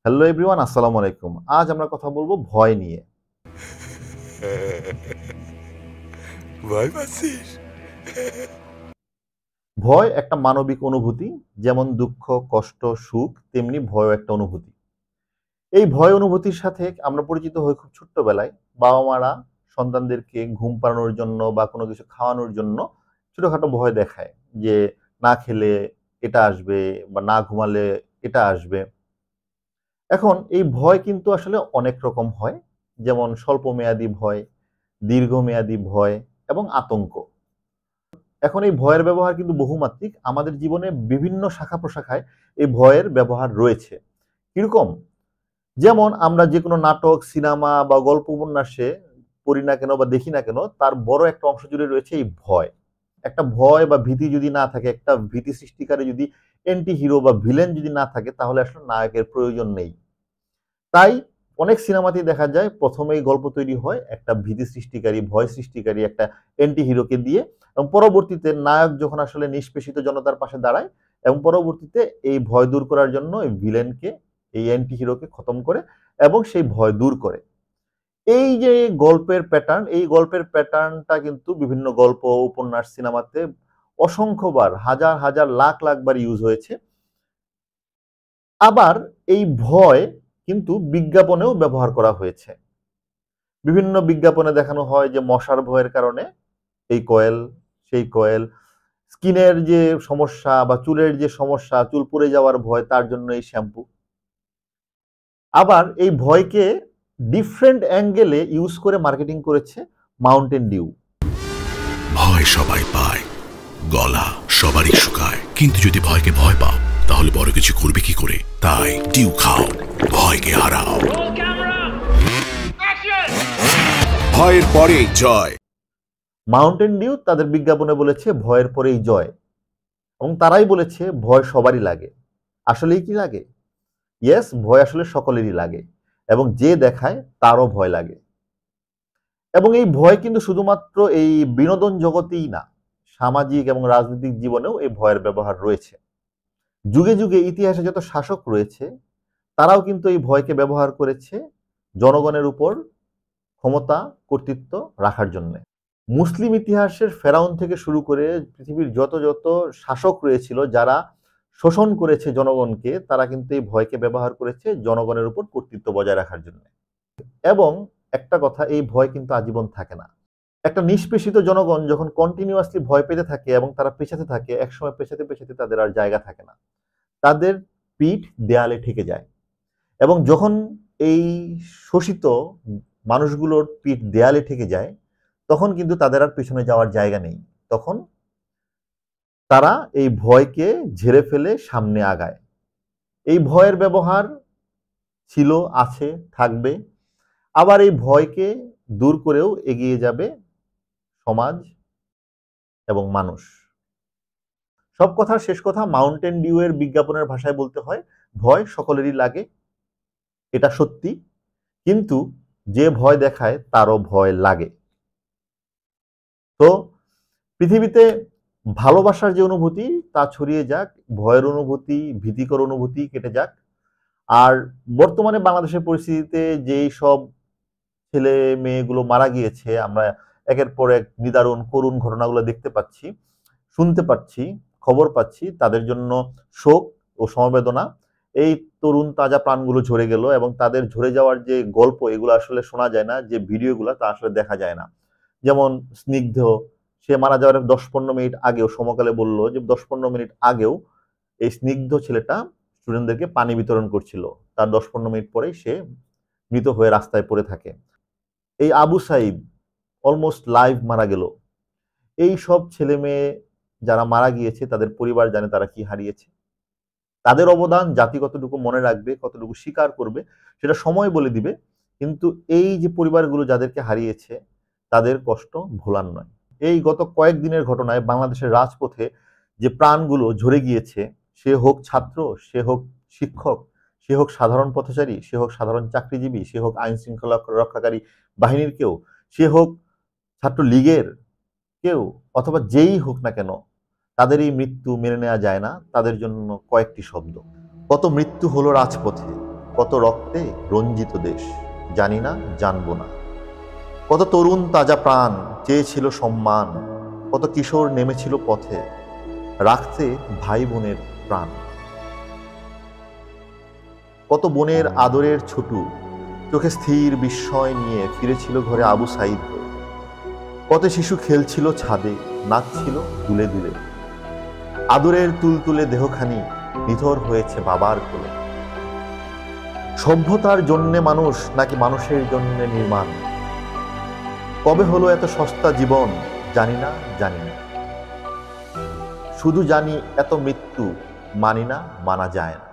Hello everyone, আসসালামু আলাইকুম। আজ আমরা কথা বলবো ভয় নিয়ে। ভয় পাচ্ছিস? ভয় একটা মানবিক অনুভূতি। যেমন দুঃখ, কষ্ট, সুখ, তেমনি ভয়ও একটা অনুভূতি। এই ভয় অনুভূতির সাথে আমরা পরিচিত হই খুব ছোট্টবেলায়। বাবা-মারা সন্তানদেরকে ঘুম পাড়ানোর জন্য বা কোনো কিছু খাওয়ানোর জন্য ছোটখাটো ভয় দেখায় যে, না খেলে এটা আসবে বা না ঘুমালে এটা আসবে। এখন এই ভয় কিন্তু আসলে অনেক রকম হয়। যেমন স্বল্পমেয়াদী ভয়, দীর্ঘমেয়াদী ভয় এবং আতঙ্ক। এখন এই ভয়ের ব্যবহার কিন্তু বহুমাত্রিক। আমাদের জীবনে বিভিন্ন শাখা-প্রশাখায় এই ভয়ের ব্যবহার রয়েছে। কিরকম? যেমন আমরা যেকোনো নাটক, সিনেমা বা গল্প উপন্যাসে পড়ি না কেন বা দেখি না কেন, তার বড় একটা অংশ জুড়ে রয়েছে এই ভয়। একটা ভয় বা ভীতি যদি না থাকে, একটা ভীতি সৃষ্টিকারী যদি অ্যান্টি হিরো বা ভিলেন যদি না থাকে, তাহলে আসলে নায়কের প্রয়োজন নেই। তাই অনেক সিনেমাতেই দেখা যায় প্রথমেই গল্প তৈরি হয় একটা ভীতি সৃষ্টিকারী, ভয় সৃষ্টিকারী একটা অ্যান্টি হিরোকে দিয়ে, এবং পরবর্তীতে নায়ক যখন আসলে নিষ্পেষিত জনতার পাশে দাঁড়ায় এবং পরবর্তীতে এই ভয় দূর করার জন্য এই ভিলেনকে, এই অ্যান্টি হিরোকে খতম করে এবং সেই ভয় দূর করে। এই যে গল্পের প্যাটার্ন, এই গল্পের প্যাটার্নটা কিন্তু বিভিন্ন গল্প, উপন্যাস, সিনেমাতে অসংখ্যবার, হাজার হাজার লাখ লাখ বার ইউজ হয়েছে। আবার এই ভয় কিন্তু বিজ্ঞাপনেও ব্যবহার করা হয়েছে। বিভিন্ন বিজ্ঞাপনে দেখানো হয় যে মশার ভয়ের কারণে এই কয়েল, সেই কয়েল, স্কিনের যে সমস্যা বা চুলের যে সমস্যা, চুল পুড়ে যাওয়ার ভয়, তার জন্য এই শ্যাম্পু। আবার এই ভয়কে ডিফারেন্ট অ্যাঙ্গেলে ইউজ করে মার্কেটিং করেছে মাউন্টেন ডিউ। ভয় সবাই পায়, গলা সবারই শুকায়, কিন্তু যদি ভয়কে ভয় পাও তাহলে বড় কিছু করবে কি করে? তাই ডিউ খাও, ভয়কে হারাও। ভয়ের পরেই জয়। মাউন্টেন ডিউ তাদের বিজ্ঞাপনে বলেছে ভয়ের পরেই জয়, এবং তারাই বলেছে ভয় সবারই লাগে। আসলেই কি লাগে? ইয়েস, ভয় আসলে সকলেরই লাগে, এবং যে দেখায় তারও ভয় লাগে। এবং এই ভয় কিন্তু শুধুমাত্র এই বিনোদন জগতেই না, সামাজিক এবং রাজনৈতিক জীবনেও এই ভয়ের ব্যবহার রয়েছে। যুগে যুগে ইতিহাসে যত শাসক রয়েছে, তারাও কিন্তু এই ভয়কে ব্যবহার করেছে জনগণের উপর ক্ষমতা, কর্তৃত্ব রাখার জন্য। মুসলিম ইতিহাসের ফেরাউন থেকে শুরু করে পৃথিবীর যত যত শাসক রয়েছিল, যারা শোষণ করেছে জনগণকে, তারা কিন্তু এই ভয়কে ব্যবহার করেছে জনগণের উপর কর্তৃত্ব বজায় রাখার জন্য। এবং একটা কথা, এই ভয় কিন্তু আজীবন থাকে না। একটা নিষ্পেষিত জনগণ যখন কন্টিনিউয়াসলি ভয় পেতে থাকে এবং তারা পেছাতে থাকে, একসময় পেছাতে পেছাতে তাদের আর জায়গা থাকে না, তাদের পিঠ দেয়ালে ঠেকে যায়। এবং যখন এই শোষিত মানুষগুলোর পিঠ দেয়ালে ঠেকে যায়, তখন কিন্তু তাদের আর পেছনে যাওয়ার জায়গা নেই। তখন তারা এই ভয়কে ঝেড়ে ফেলে সামনে আগায়। এই ভয়ের ব্যবহার ছিল, আছে, থাকবে। আবার এই ভয়কে দূর করেও এগিয়ে যাবে সমাজ এবং মানুষ। সব কথার শেষ কথা, মাউন্টেন ডিউ এর বিজ্ঞাপনের ভাষায় বলতে হয়, ভয় সকলেরই লাগে, এটা সত্যি। কিন্তু যে ভয় দেখায় তারও ভয় লাগে। তো পৃথিবীতে ভালোবাসার যে অনুভূতি, তা ছড়িয়ে যাক, ভয়ের অনুভূতি, ভীতিকর অনুভূতি কেটে যাক। আর বর্তমানে বাংলাদেশের পরিস্থিতিতে যেই সব ছেলে মেয়েগুলো মারা গিয়েছে, আমরা একের পর এক নিদারুণ করুণ ঘটনাগুলো দেখতে পাচ্ছি, শুনতে পাচ্ছি, খবর পাচ্ছি, তাদের জন্য শোক ও সমবেদনা। এই তরুণ তাজা প্রাণগুলো ঝরে গেল, এবং তাদের ঝরে যাওয়ার যে গল্প, এগুলো আসলে শোনা যায় না, যে ভিডিওগুলো তা আসলে দেখা যায় না। যেমন স্নিগ্ধ, সে মারা যাওয়ার 10-15 মিনিট আগেও সমকালে বলল যে 10-15 মিনিট আগেও এই স্নিগ্ধ ছেলেটা স্টুডেন্টদেরকে পানি বিতরণ করছিল, তার 10-15 মিনিট পরেই সে মৃত হয়ে রাস্তায় পড়ে থাকে। এই আবু সাইদ অলমোস্ট লাইভ মারা গেল। এই সব ছেলে মেয়ে যারা মারা গিয়েছে, তাদের পরিবার জানে তারা কি হারিয়েছে। তাদের অবদান জাতি কতটুকু মনে রাখবে, কতটুকু স্বীকার করবে, সেটা সময় বলে দিবে। কিন্তু এই যে পরিবারগুলো যাদেরকে হারিয়েছে, তাদের কষ্ট ভোলার নয়। এই গত কয়েকদিনের ঘটনায় বাংলাদেশের রাজপথে যে প্রাণগুলো ঝরে গিয়েছে, সে হোক ছাত্র, সে হোক শিক্ষক, সে হোক সাধারণ পথচারী, সে হোক সাধারণ চাকরিজীবী, সে হোক আইন শৃঙ্খলা রক্ষাকারী বাহিনীর কেউ, সে হোক ছাত্র লীগের কেউ, অথবা যেই হোক না কেন, তাদের এই মৃত্যু মেনে নেওয়া যায় না। তাদের জন্য কয়েকটি শব্দ: কত মৃত্যু হলো রাজপথে, কত রক্তে রঞ্জিত দেশ, জানি না, জানবো না। কত তরুণ তাজা প্রাণ চেয়েছিল সম্মান, কত কিশোর নেমেছিল পথে রাখতে ভাই বোনের প্রাণ। কত বোনের আদরের ছুটু চোখে স্থির বিস্ময় নিয়ে ফিরেছিল ঘরে আবু সাইদ হয়ে। কত শিশু খেলছিল ছাদে, নাচছিল দুলে দুলে। আদরের তুলতুলে দেহখানি নিথর হয়েছে বাবার কোলে। সভ্যতার জন্যে মানুষ নাকি মানুষের জন্য নির্মাণ? কবে হলো এত সস্তা জীবন, জানি না, জানি না। শুধু জানি এত মৃত্যু, মানি না, মানা যায় না।